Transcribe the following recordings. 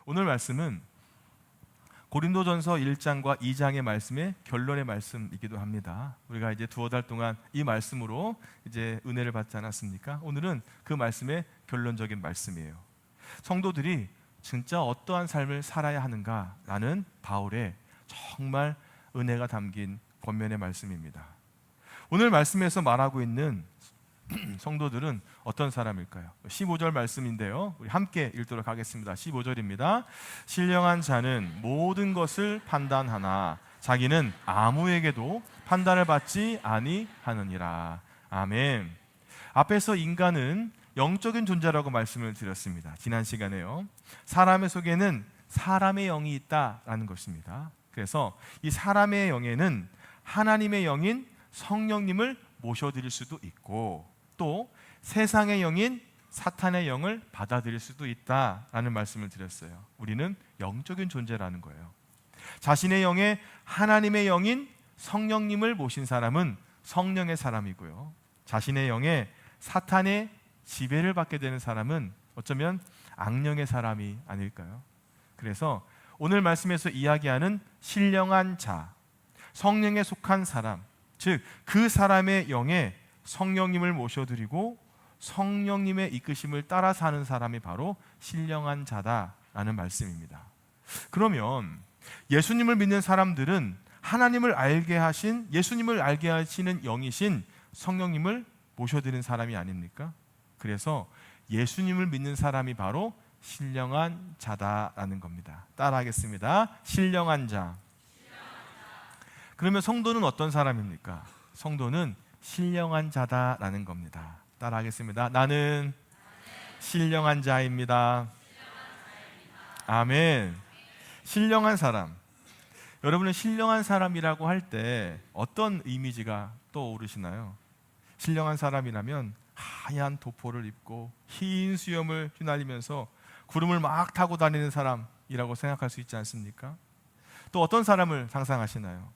오늘 말씀은 고린도전서 1장과 2장의 말씀의 결론의 말씀이기도 합니다. 우리가 이제 두어 달 동안 이 말씀으로 이제 은혜를 받지 않았습니까? 오늘은 그 말씀의 결론적인 말씀이에요. 성도들이 진짜 어떠한 삶을 살아야 하는가라는 바울의 정말 은혜가 담긴 권면의 말씀입니다. 오늘 말씀에서 말하고 있는 성도들은 어떤 사람일까요? 15절 말씀인데요, 우리 함께 읽도록 하겠습니다. 15절입니다. 신령한 자는 모든 것을 판단하나 자기는 아무에게도 판단을 받지 아니하느니라. 아멘. 앞에서 인간은 영적인 존재라고 말씀을 드렸습니다. 지난 시간에요. 사람의 속에는 사람의 영이 있다라는 것입니다. 그래서 이 사람의 영에는 하나님의 영인 성령님을 모셔드릴 수도 있고, 또 세상의 영인 사탄의 영을 받아들일 수도 있다라는 말씀을 드렸어요. 우리는 영적인 존재라는 거예요. 자신의 영에 하나님의 영인 성령님을 모신 사람은 성령의 사람이고요, 자신의 영에 사탄의 지배를 받게 되는 사람은 어쩌면 악령의 사람이 아닐까요? 그래서 오늘 말씀에서 이야기하는 신령한 자, 성령에 속한 사람, 즉 그 사람의 영에 성령님을 모셔드리고 성령님의 이끄심을 따라 사는 사람이 바로 신령한 자다라는 말씀입니다. 그러면 예수님을 믿는 사람들은 하나님을 알게 하신, 예수님을 알게 하시는 영이신 성령님을 모셔드리는 사람이 아닙니까? 그래서 예수님을 믿는 사람이 바로 신령한 자다라는 겁니다. 따라하겠습니다. 신령한 자. 그러면 성도는 어떤 사람입니까? 성도는 신령한 자다라는 겁니다. 따라하겠습니다. 나는 신령한 자입니다. 아멘. 신령한 사람. 여러분은 신령한 사람이라고 할 때 어떤 이미지가 떠오르시나요? 신령한 사람이라면 하얀 도포를 입고 흰 수염을 휘날리면서 구름을 막 타고 다니는 사람이라고 생각할 수 있지 않습니까? 또 어떤 사람을 상상하시나요?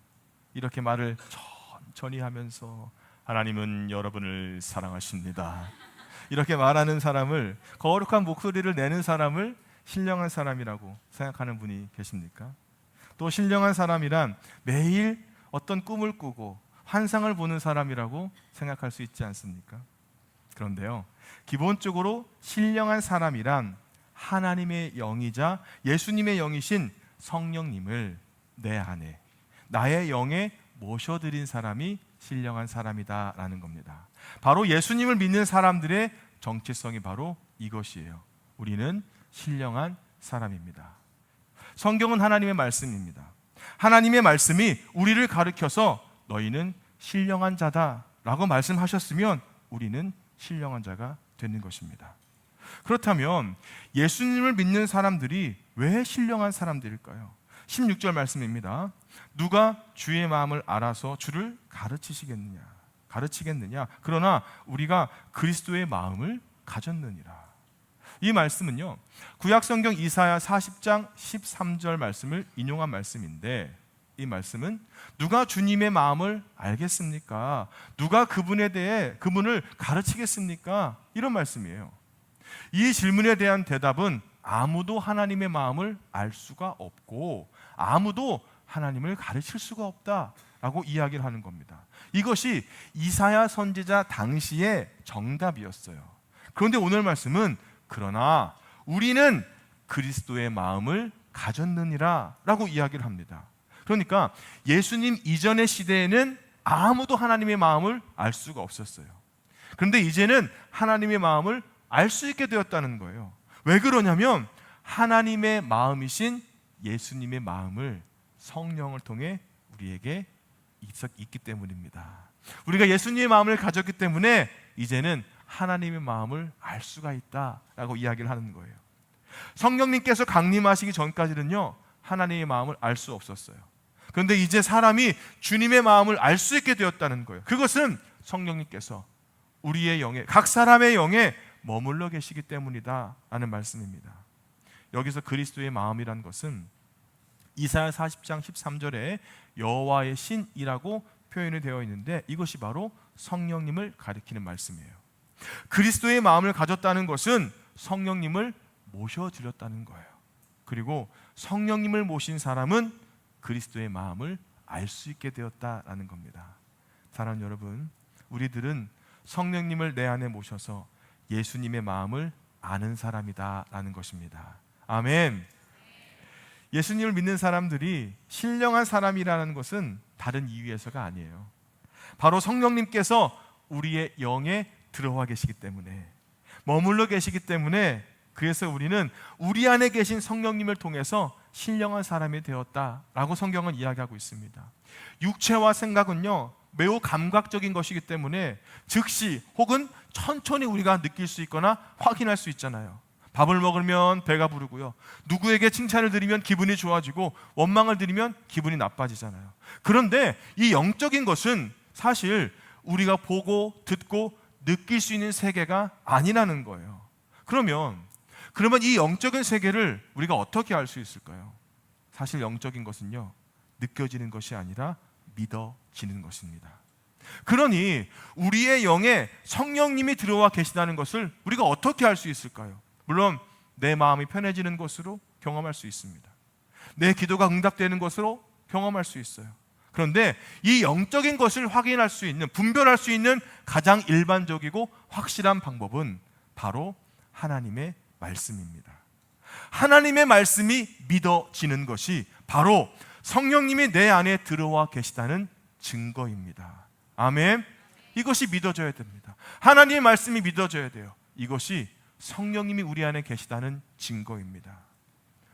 이렇게 말을 천천히 하면서 하나님은 여러분을 사랑하십니다, 이렇게 말하는 사람을, 거룩한 목소리를 내는 사람을 신령한 사람이라고 생각하는 분이 계십니까? 또 신령한 사람이란 매일 어떤 꿈을 꾸고 환상을 보는 사람이라고 생각할 수 있지 않습니까? 그런데요, 기본적으로 신령한 사람이란 하나님의 영이자 예수님의 영이신 성령님을 내 안에, 나의 영에 모셔드린 사람이 신령한 사람이다라는 겁니다. 바로 예수님을 믿는 사람들의 정체성이 바로 이것이에요. 우리는 신령한 사람입니다. 성경은 하나님의 말씀입니다. 하나님의 말씀이 우리를 가르쳐서 너희는 신령한 자다라고 말씀하셨으면 우리는 신령한 자가 되는 것입니다. 그렇다면 예수님을 믿는 사람들이 왜 신령한 사람들일까요? 16절 말씀입니다. 누가 주의 마음을 알아서 주를 가르치겠느냐? 그러나 우리가 그리스도의 마음을 가졌느니라. 이 말씀은요, 구약성경 이사야 40장 13절 말씀을 인용한 말씀인데, 이 말씀은 누가 주님의 마음을 알겠습니까? 누가 그분에 대해 그분을 가르치겠습니까? 이런 말씀이에요. 이 질문에 대한 대답은 아무도 하나님의 마음을 알 수가 없고 아무도 하나님을 가르칠 수가 없다라고 이야기를 하는 겁니다. 이것이 이사야 선지자 당시의 정답이었어요. 그런데 오늘 말씀은 그러나 우리는 그리스도의 마음을 가졌느니라 라고 이야기를 합니다. 그러니까 예수님 이전의 시대에는 아무도 하나님의 마음을 알 수가 없었어요. 그런데 이제는 하나님의 마음을 알 수 있게 되었다는 거예요. 왜 그러냐면 하나님의 마음이신 예수님의 마음을 성령을 통해 우리에게 있기 때문입니다. 우리가 예수님의 마음을 가졌기 때문에 이제는 하나님의 마음을 알 수가 있다라고 이야기를 하는 거예요. 성령님께서 강림하시기 전까지는요, 하나님의 마음을 알 수 없었어요. 그런데 이제 사람이 주님의 마음을 알 수 있게 되었다는 거예요. 그것은 성령님께서 우리의 영에, 각 사람의 영에 머물러 계시기 때문이다 라는 말씀입니다. 여기서 그리스도의 마음이란 것은 이사야 40장 13절에 여호와의 신이라고 표현이 되어 있는데, 이것이 바로 성령님을 가리키는 말씀이에요. 그리스도의 마음을 가졌다는 것은 성령님을 모셔드렸다는 거예요. 그리고 성령님을 모신 사람은 그리스도의 마음을 알 수 있게 되었다라는 겁니다. 사랑하는 여러분, 우리들은 성령님을 내 안에 모셔서 예수님의 마음을 아는 사람이다라는 것입니다. 아멘. 예수님을 믿는 사람들이 신령한 사람이라는 것은 다른 이유에서가 아니에요. 바로 성령님께서 우리의 영에 들어와 계시기 때문에, 머물러 계시기 때문에, 그래서 우리는 우리 안에 계신 성령님을 통해서 신령한 사람이 되었다라고 성경은 이야기하고 있습니다. 육체와 생각은요, 매우 감각적인 것이기 때문에 즉시 혹은 천천히 우리가 느낄 수 있거나 확인할 수 있잖아요. 밥을 먹으면 배가 부르고요, 누구에게 칭찬을 드리면 기분이 좋아지고 원망을 드리면 기분이 나빠지잖아요. 그런데 이 영적인 것은 사실 우리가 보고 듣고 느낄 수 있는 세계가 아니라는 거예요. 그러면 이 영적인 세계를 우리가 어떻게 알 수 있을까요? 사실 영적인 것은요, 느껴지는 것이 아니라 믿어지는 것입니다. 그러니 우리의 영에 성령님이 들어와 계시다는 것을 우리가 어떻게 알 수 있을까요? 물론 내 마음이 편해지는 것으로 경험할 수 있습니다. 내 기도가 응답되는 것으로 경험할 수 있어요. 그런데 이 영적인 것을 확인할 수 있는, 분별할 수 있는 가장 일반적이고 확실한 방법은 바로 하나님의 말씀입니다. 하나님의 말씀이 믿어지는 것이 바로 성령님이 내 안에 들어와 계시다는 증거입니다. 아멘. 이것이 믿어져야 됩니다. 하나님의 말씀이 믿어져야 돼요. 이것이 성령님이 우리 안에 계시다는 증거입니다.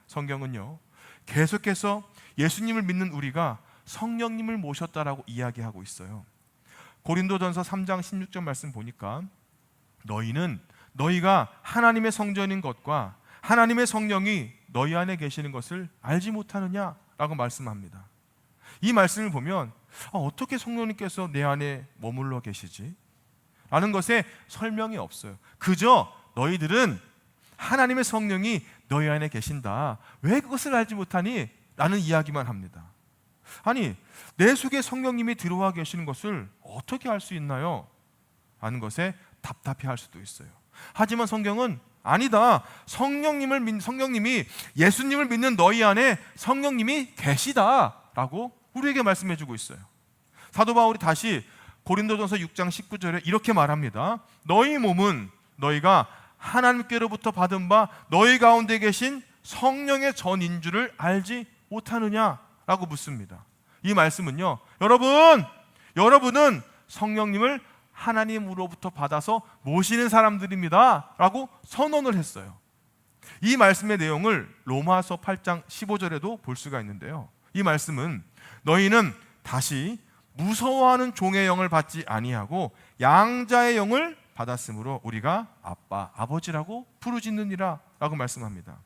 성경은요, 계속해서 예수님을 믿는 우리가 성령님을 모셨다라고 이야기하고 있어요. 고린도전서 3장 16절 말씀 보니까 너희가 하나님의 성전인 것과 하나님의 성령이 너희 안에 계시는 것을 알지 못하느냐라고 말씀합니다. 이 말씀을 보면 어떻게 성령님께서 내 안에 머물러 계시지? 라는 것에 설명이 없어요. 그저 너희들은 하나님의 성령이 너희 안에 계신다, 왜 그것을 알지 못하니? 라는 이야기만 합니다. 아니, 내 속에 성령님이 들어와 계시는 것을 어떻게 알 수 있나요? 라는 것에 답답해할 수도 있어요. 하지만 성경은 아니다, 성령님이 예수님을 믿는 너희 안에 성령님이 계시다라고 우리에게 말씀해주고 있어요. 사도 바울이 다시 고린도전서 6장 19절에 이렇게 말합니다. 너희 몸은 너희가 하나님께로부터 받은 바 너희 가운데 계신 성령의 전인 줄을 알지 못하느냐라고 묻습니다. 이 말씀은요, 여러분은 성령님을 하나님으로부터 받아서 모시는 사람들입니다 라고 선언을 했어요. 이 말씀의 내용을 로마서 8장 15절에도 볼 수가 있는데요, 이 말씀은 너희는 다시 무서워하는 종의 영을 받지 아니하고 양자의 영을 받았으므로 우리가 아빠, 아버지라고 부르짖느니라 라고 말씀합니다.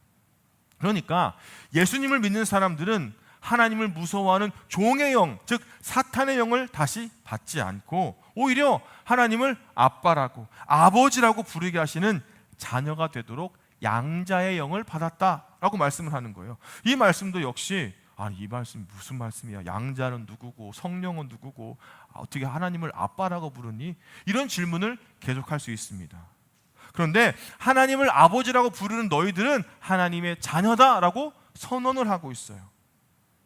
그러니까 예수님을 믿는 사람들은 하나님을 무서워하는 종의 영, 즉 사탄의 영을 다시 받지 않고 오히려 하나님을 아빠라고, 아버지라고 부르게 하시는 자녀가 되도록 양자의 영을 받았다라고 말씀을 하는 거예요. 이 말씀도 역시 이 말씀 무슨 말씀이야? 양자는 누구고 성령은 누구고 어떻게 하나님을 아빠라고 부르니? 이런 질문을 계속할 수 있습니다. 그런데 하나님을 아버지라고 부르는 너희들은 하나님의 자녀다라고 선언을 하고 있어요.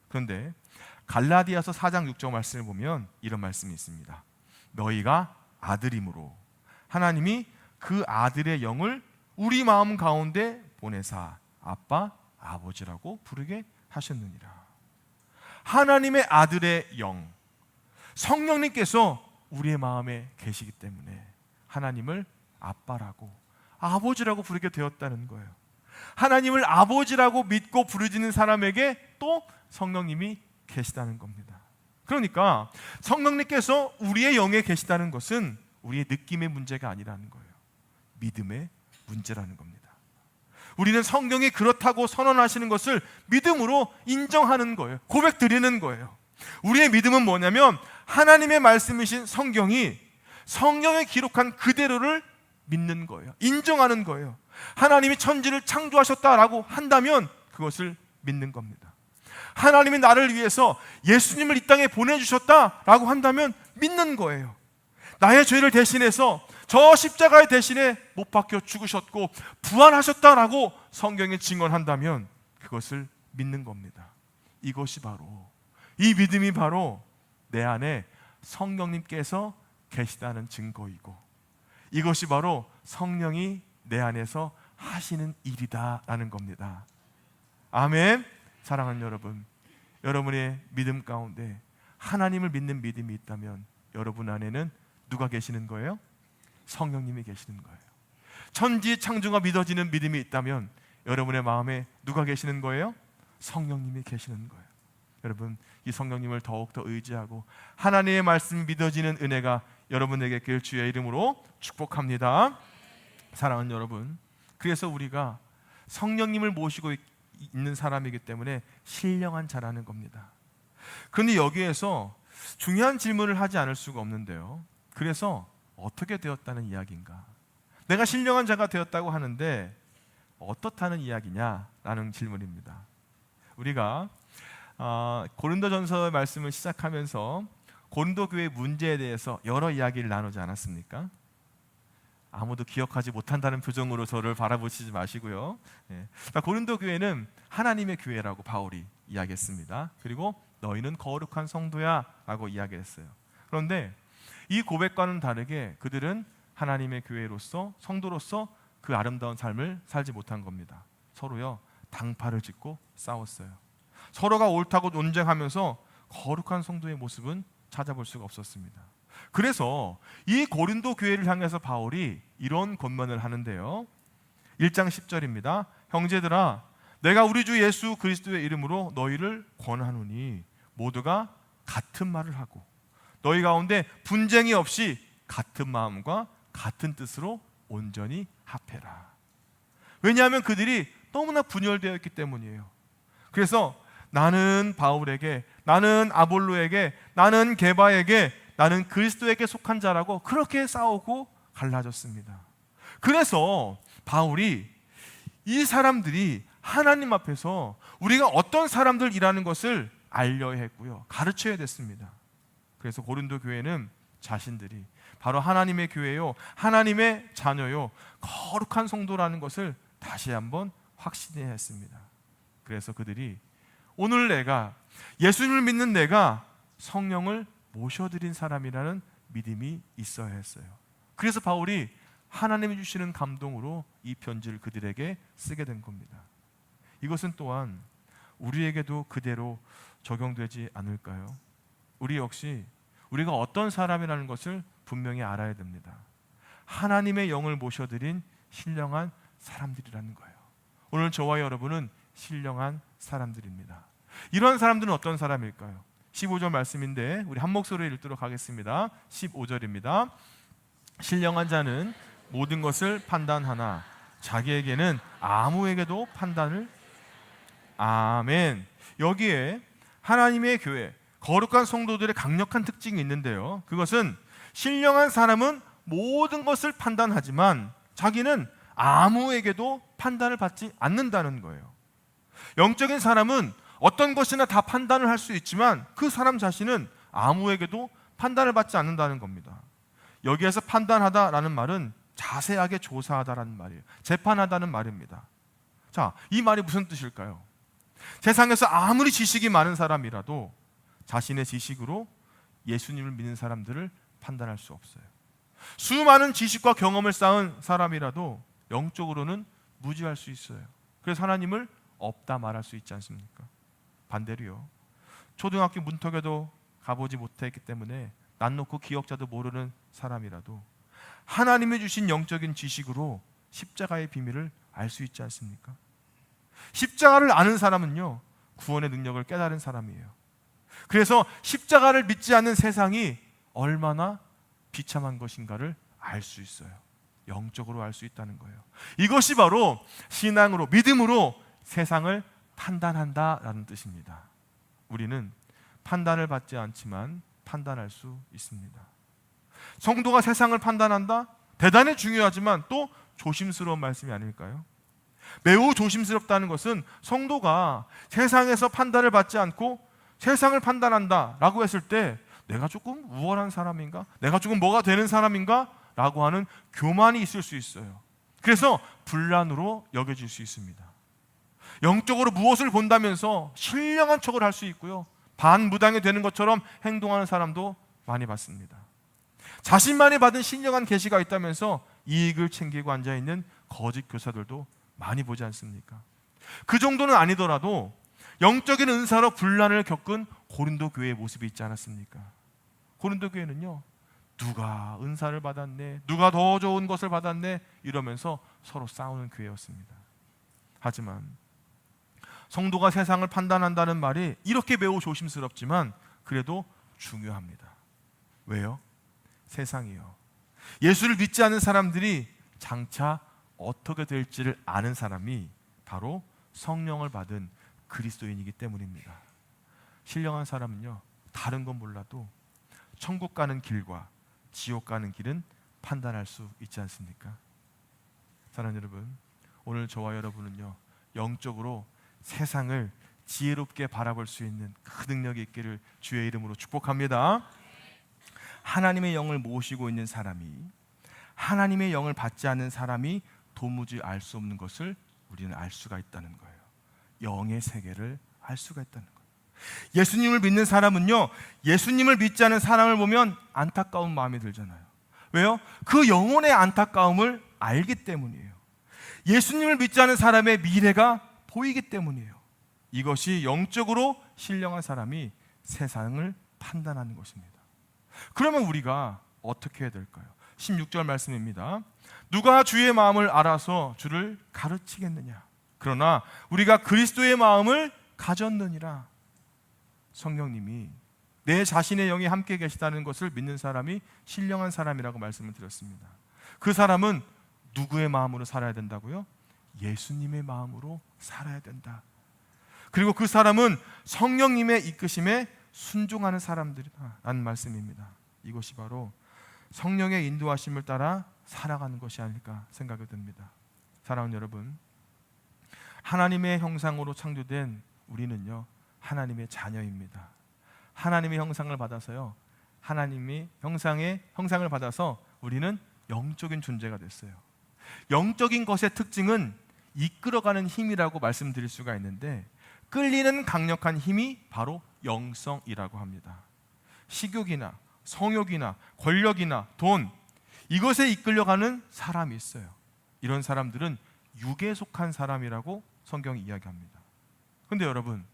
그런데 갈라디아서 4장 6절 말씀을 보면 이런 말씀이 있습니다. 너희가 아들이므로 하나님이 그 아들의 영을 우리 마음 가운데 보내사 아빠, 아버지라고 부르게 하셨느니라. 하나님의 아들의 영, 성령님께서 우리의 마음에 계시기 때문에 하나님을 아빠라고, 아버지라고 부르게 되었다는 거예요. 하나님을 아버지라고 믿고 부르짖는 사람에게 또 성령님이 계시다는 겁니다. 그러니까 성령님께서 우리의 영에 계시다는 것은 우리의 느낌의 문제가 아니라는 거예요. 믿음의 문제라는 겁니다. 우리는 성경이 그렇다고 선언하시는 것을 믿음으로 인정하는 거예요. 고백 드리는 거예요. 우리의 믿음은 뭐냐면 하나님의 말씀이신 성경이 성경에 기록한 그대로를 믿는 거예요. 인정하는 거예요. 하나님이 천지를 창조하셨다라고 한다면 그것을 믿는 겁니다. 하나님이 나를 위해서 예수님을 이 땅에 보내주셨다라고 한다면 믿는 거예요. 나의 죄를 대신해서 저 십자가의 대신에 못 박혀 죽으셨고 부활하셨다라고 성경에 증언한다면 그것을 믿는 겁니다. 이것이 바로, 이 믿음이 바로 내 안에 성령님께서 계시다는 증거이고, 이것이 바로 성령이 내 안에서 하시는 일이다라는 겁니다. 아멘. 사랑하는 여러분, 여러분의 믿음 가운데 하나님을 믿는 믿음이 있다면 여러분 안에는 누가 계시는 거예요? 성령님이 계시는 거예요. 천지 창조가 믿어지는 믿음이 있다면 여러분의 마음에 누가 계시는 거예요? 성령님이 계시는 거예요. 여러분, 이 성령님을 더욱더 의지하고 하나님의 말씀이 믿어지는 은혜가 여러분에게 있길 주의 이름으로 축복합니다. 사랑하는 여러분, 그래서 우리가 성령님을 모시고 있는 사람이기 때문에 신령한 자라는 겁니다. 그런데 여기에서 중요한 질문을 하지 않을 수가 없는데요. 그래서 어떻게 되었다는 이야기인가? 내가 신령한 자가 되었다고 하는데 어떻다는 이야기냐라는 질문입니다. 우리가 고린도전서의 말씀을 시작하면서 고린도 교회 문제에 대해서 여러 이야기를 나누지 않았습니까? 아무도 기억하지 못한다는 표정으로 저를 바라보시지 마시고요. 고린도 교회는 하나님의 교회라고 바울이 이야기했습니다. 그리고 너희는 거룩한 성도야 라고 이야기했어요. 그런데 이 고백과는 다르게 그들은 하나님의 교회로서, 성도로서 그 아름다운 삶을 살지 못한 겁니다. 서로요, 당파를 짓고 싸웠어요. 서로가 옳다고 논쟁하면서 거룩한 성도의 모습은 찾아볼 수가 없었습니다. 그래서 이 고린도 교회를 향해서 바울이 이런 권면을 하는데요. 1장 10절입니다. 형제들아, 내가 우리 주 예수 그리스도의 이름으로 너희를 권하노니 모두가 같은 말을 하고 너희 가운데 분쟁이 없이 같은 마음과 같은 뜻으로 온전히 합해라. 왜냐하면 그들이 너무나 분열되어 있기 때문이에요. 그래서 나는 바울에게, 나는 아볼로에게, 나는 게바에게, 나는 그리스도에게 속한 자라고 그렇게 싸우고 갈라졌습니다. 그래서 바울이 이 사람들이 하나님 앞에서 우리가 어떤 사람들이라는 것을 알려야 했고요, 가르쳐야 됐습니다. 그래서 고린도 교회는 자신들이 바로 하나님의 교회요, 하나님의 자녀요, 거룩한 성도라는 것을 다시 한번 확신해야 했습니다. 그래서 그들이 오늘 내가, 예수님을 믿는 내가 성령을 모셔드린 사람이라는 믿음이 있어야 했어요. 그래서 바울이 하나님이 주시는 감동으로 이 편지를 그들에게 쓰게 된 겁니다. 이것은 또한 우리에게도 그대로 적용되지 않을까요? 우리 역시 우리가 어떤 사람이라는 것을 분명히 알아야 됩니다. 하나님의 영을 모셔드린 신령한 사람들이라는 거예요. 오늘 저와 여러분은 신령한 사람들입니다. 이런 사람들은 어떤 사람일까요? 15절 말씀인데 우리 한 목소리로 읽도록 하겠습니다. 15절입니다. 신령한 자는 모든 것을 판단하나 자기에게는 아무에게도 판단을. 아멘. 여기에 하나님의 교회, 거룩한 성도들의 강력한 특징이 있는데요, 그것은 신령한 사람은 모든 것을 판단하지만 자기는 아무에게도 판단을 받지 않는다는 거예요. 영적인 사람은 어떤 것이나 다 판단을 할 수 있지만 그 사람 자신은 아무에게도 판단을 받지 않는다는 겁니다. 여기에서 판단하다라는 말은 자세하게 조사하다라는 말이에요. 재판하다는 말입니다. 자, 이 말이 무슨 뜻일까요? 세상에서 아무리 지식이 많은 사람이라도 자신의 지식으로 예수님을 믿는 사람들을 판단할 수 없어요. 수많은 지식과 경험을 쌓은 사람이라도 영적으로는 무지할 수 있어요. 그래서 하나님을 없다 말할 수 있지 않습니까? 반대로요, 초등학교 문턱에도 가보지 못했기 때문에 난 놓고 기억자도 모르는 사람이라도 하나님이 주신 영적인 지식으로 십자가의 비밀을 알 수 있지 않습니까? 십자가를 아는 사람은요, 구원의 능력을 깨달은 사람이에요. 그래서 십자가를 믿지 않는 세상이 얼마나 비참한 것인가를 알 수 있어요. 영적으로 알 수 있다는 거예요. 이것이 바로 신앙으로, 믿음으로 세상을 판단한다라는 뜻입니다. 우리는 판단을 받지 않지만 판단할 수 있습니다. 성도가 세상을 판단한다? 대단히 중요하지만 또 조심스러운 말씀이 아닐까요? 매우 조심스럽다는 것은 성도가 세상에서 판단을 받지 않고 세상을 판단한다 라고 했을 때 내가 조금 우월한 사람인가? 내가 조금 뭐가 되는 사람인가? 라고 하는 교만이 있을 수 있어요. 그래서 분란으로 여겨질 수 있습니다. 영적으로 무엇을 본다면서 신령한 척을 할 수 있고요, 반무당이 되는 것처럼 행동하는 사람도 많이 봤습니다. 자신만이 받은 신령한 계시가 있다면서 이익을 챙기고 앉아있는 거짓 교사들도 많이 보지 않습니까? 그 정도는 아니더라도 영적인 은사로 분란을 겪은 고린도 교회의 모습이 있지 않았습니까? 고린도 교회는요, 누가 은사를 받았네, 누가 더 좋은 것을 받았네 이러면서 서로 싸우는 교회였습니다. 하지만 성도가 세상을 판단한다는 말이 이렇게 매우 조심스럽지만 그래도 중요합니다. 왜요? 세상이요, 예수를 믿지 않는 사람들이 장차 어떻게 될지를 아는 사람이 바로 성령을 받은 그리스도인이기 때문입니다. 신령한 사람은요, 다른 건 몰라도 천국 가는 길과 지옥 가는 길은 판단할 수 있지 않습니까? 사랑하는 여러분, 오늘 저와 여러분은요, 영적으로 세상을 지혜롭게 바라볼 수 있는 그 능력이 있기를 주의 이름으로 축복합니다. 하나님의 영을 모시고 있는 사람이, 하나님의 영을 받지 않는 사람이 도무지 알 수 없는 것을 우리는 알 수가 있다는 거예요. 영의 세계를 알 수가 있다는 거예요. 예수님을 믿는 사람은요, 예수님을 믿지 않은 사람을 보면 안타까운 마음이 들잖아요. 왜요? 그 영혼의 안타까움을 알기 때문이에요. 예수님을 믿지 않은 사람의 미래가 보이기 때문이에요. 이것이 영적으로 신령한 사람이 세상을 판단하는 것입니다. 그러면 우리가 어떻게 해야 될까요? 16절 말씀입니다. 누가 주의 마음을 알아서 주를 가르치겠느냐? 그러나 우리가 그리스도의 마음을 가졌느니라. 성령님이 내 자신의 영이 함께 계시다는 것을 믿는 사람이 신령한 사람이라고 말씀을 드렸습니다. 그 사람은 누구의 마음으로 살아야 된다고요? 예수님의 마음으로 살아야 된다. 그리고 그 사람은 성령님의 이끄심에 순종하는 사람들이라는 말씀입니다. 이것이 바로 성령의 인도하심을 따라 살아가는 것이 아닐까 생각이 듭니다. 사랑하는 여러분, 하나님의 형상으로 창조된 우리는요, 하나님의 자녀입니다. 하나님의 형상을 받아서요, 하나님의 형상을 받아서 우리는 영적인 존재가 됐어요. 영적인 것의 특징은 이끌어가는 힘이라고 말씀드릴 수가 있는데, 끌리는 강력한 힘이 바로 영성이라고 합니다. 식욕이나 성욕이나 권력이나 돈, 이것에 이끌려가는 사람이 있어요. 이런 사람들은 육에 속한 사람이라고 성경이 이야기합니다. 그런데 여러분,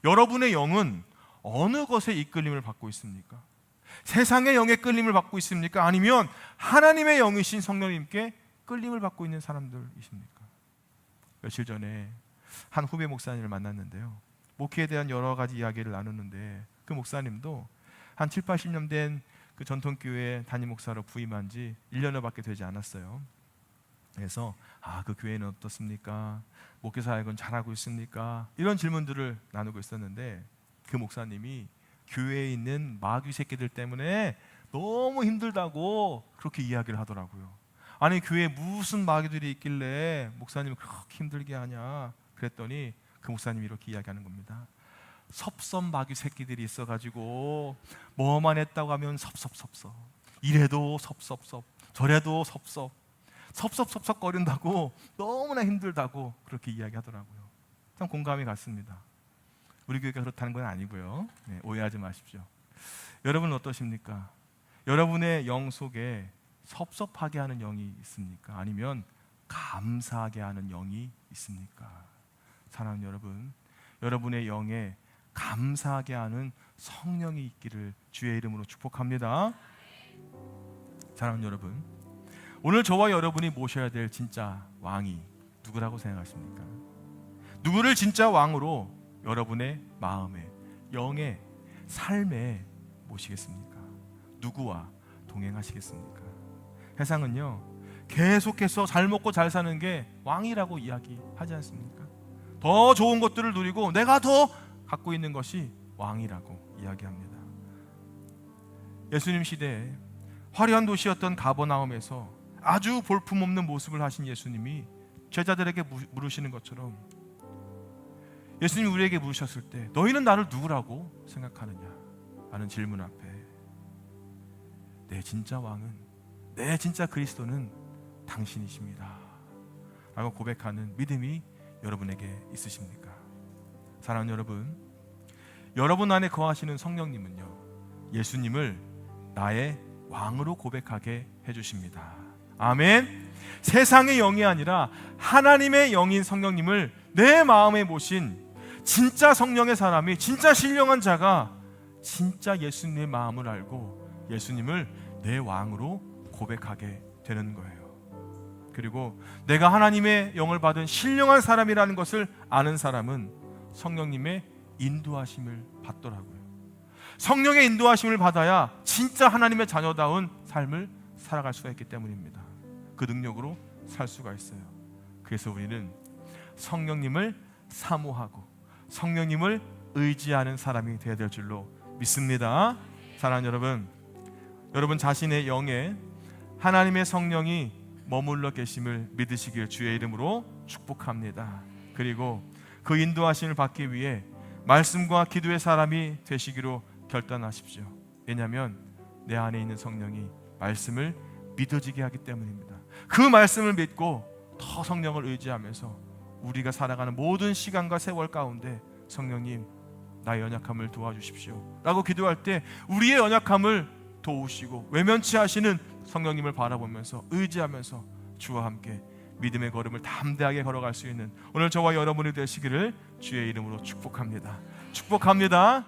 여러분의 영은 어느 것에 이끌림을 받고 있습니까? 세상의 영에 끌림을 받고 있습니까? 아니면 하나님의 영이신 성령님께 끌림을 받고 있는 사람들이십니까? 며칠 전에 한 후배 목사님을 만났는데요, 목회에 대한 여러 가지 이야기를 나누는데, 그 목사님도 한 7, 80년 된 그 전통교회 담임 목사로 부임한 지 1년여밖에 되지 않았어요. 그래서 그 교회는 어떻습니까? 목회 사역은 잘하고 있습니까? 이런 질문들을 나누고 있었는데, 그 목사님이 교회에 있는 마귀 새끼들 때문에 너무 힘들다고 그렇게 이야기를 하더라고요. 아니, 교회에 무슨 마귀들이 있길래 목사님을 그렇게 힘들게 하냐 그랬더니 그 목사님이 이렇게 이야기하는 겁니다. 섭섭 마귀 새끼들이 있어가지고 뭐만 했다고 하면 섭섭섭섭, 이래도 섭섭섭, 저래도 섭섭섭섭 거린다고 너무나 힘들다고 그렇게 이야기하더라고요. 참 공감이 갔습니다. 우리 교회가 그렇다는 건 아니고요, 오해하지 마십시오. 여러분은 어떠십니까? 여러분의 영 속에 섭섭하게 하는 영이 있습니까? 아니면 감사하게 하는 영이 있습니까? 사랑하는 여러분, 여러분의 영에 감사하게 하는 성령이 있기를 주의 이름으로 축복합니다. 사랑하는 여러분, 오늘 저와 여러분이 모셔야 될 진짜 왕이 누구라고 생각하십니까? 누구를 진짜 왕으로 여러분의 마음에, 영에, 삶에 모시겠습니까? 누구와 동행하시겠습니까? 세상은요, 계속해서 잘 먹고 잘 사는 게 왕이라고 이야기하지 않습니까? 더 좋은 것들을 누리고 내가 더 갖고 있는 것이 왕이라고 이야기합니다. 예수님 시대에 화려한 도시였던 가버나움에서 아주 볼품없는 모습을 하신 예수님이 제자들에게 물으시는 것처럼, 예수님이 우리에게 물으셨을 때 너희는 나를 누구라고 생각하느냐 하는 질문 앞에 내 진짜 왕은, 내 진짜 그리스도는 당신이십니다 라고 고백하는 믿음이 여러분에게 있으십니까? 사랑하는 여러분 안에 거하시는 성령님은요, 예수님을 나의 왕으로 고백하게 해주십니다. 아멘. 세상의 영이 아니라 하나님의 영인 성령님을 내 마음에 모신 진짜 성령의 사람이, 진짜 신령한 자가 진짜 예수님의 마음을 알고 예수님을 내 왕으로 고백하게 되는 거예요. 그리고 내가 하나님의 영을 받은 신령한 사람이라는 것을 아는 사람은 성령님의 인도하심을 받더라고요. 성령의 인도하심을 받아야 진짜 하나님의 자녀다운 삶을 살아갈 수가 있기 때문입니다. 그 능력으로 살 수가 있어요. 그래서 우리는 성령님을 사모하고 성령님을 의지하는 사람이 되어야 될 줄로 믿습니다. 사랑하는 여러분 자신의 영에 하나님의 성령이 머물러 계심을 믿으시길 주의 이름으로 축복합니다. 그리고 그 인도하심을 받기 위해 말씀과 기도의 사람이 되시기로 결단하십시오. 왜냐하면 내 안에 있는 성령이 말씀을 믿어지게 하기 때문입니다. 그 말씀을 믿고 더 성령을 의지하면서 우리가 살아가는 모든 시간과 세월 가운데 성령님, 나의 연약함을 도와주십시오 라고 기도할 때 우리의 연약함을 도우시고 외면치 하시는 성령님을 바라보면서 의지하면서 주와 함께 믿음의 걸음을 담대하게 걸어갈 수 있는 오늘 저와 여러분이 되시기를 주의 이름으로 축복합니다. 축복합니다.